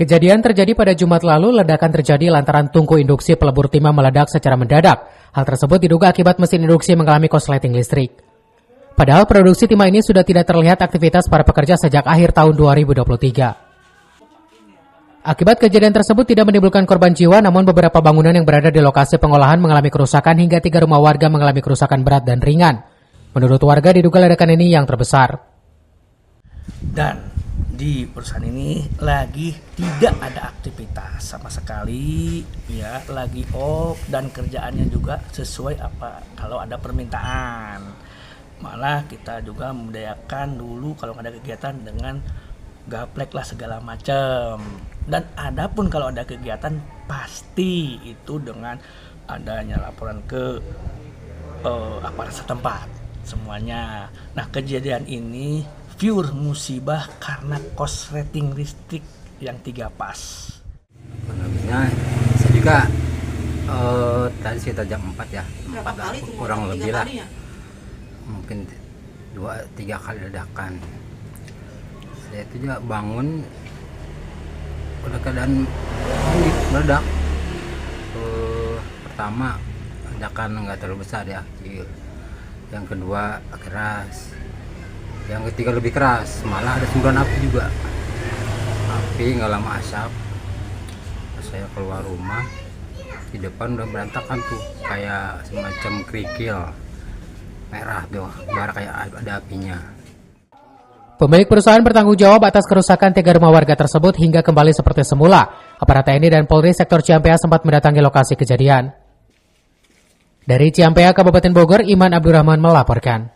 Kejadian terjadi pada Jumat lalu. Ledakan terjadi lantaran tungku induksi pelebur timah meledak secara mendadak. Hal tersebut diduga akibat mesin induksi mengalami korsleting listrik. Padahal produksi timah ini sudah tidak terlihat aktivitas para pekerja sejak akhir tahun 2023. Akibat kejadian tersebut tidak menimbulkan korban jiwa, namun beberapa bangunan yang berada di lokasi pengolahan mengalami kerusakan hingga 3 rumah warga mengalami kerusakan berat dan ringan. Menurut warga, diduga ledakan ini yang terbesar. Dan di perusahaan ini lagi tidak ada aktivitas sama sekali, ya, lagi off, dan kerjaannya juga sesuai apa kalau ada permintaan. Malah kita juga membudayakan dulu kalau ada kegiatan dengan gaplek lah segala macam. Dan adapun kalau ada kegiatan pasti itu dengan adanya laporan ke aparat setempat semuanya. Nah, kejadian ini pure musibah karena korsleting listrik yang 3 pas. Lebihnya saya juga tadi sekitar jam 4 ya, 4 kurang lebih lah, mungkin 2-3 kali ledakan. Saya itu juga bangun udah keadaan meledak. Pertama ledakan nggak terlalu besar ya, yang kedua keras, yang ketiga lebih keras, malah ada semburan api juga. Api nggak lama asap. Pas saya keluar rumah, di depan udah berantakan tuh, kayak semacam kerikil merah tuh, bara kayak ada apinya. Pemilik perusahaan bertanggung jawab atas kerusakan 3 rumah warga tersebut hingga kembali seperti semula. Aparat TNI dan Polri sektor Ciampea sempat mendatangi lokasi kejadian. Dari Ciampea, Kabupaten Bogor, Iman Abdurrahman melaporkan.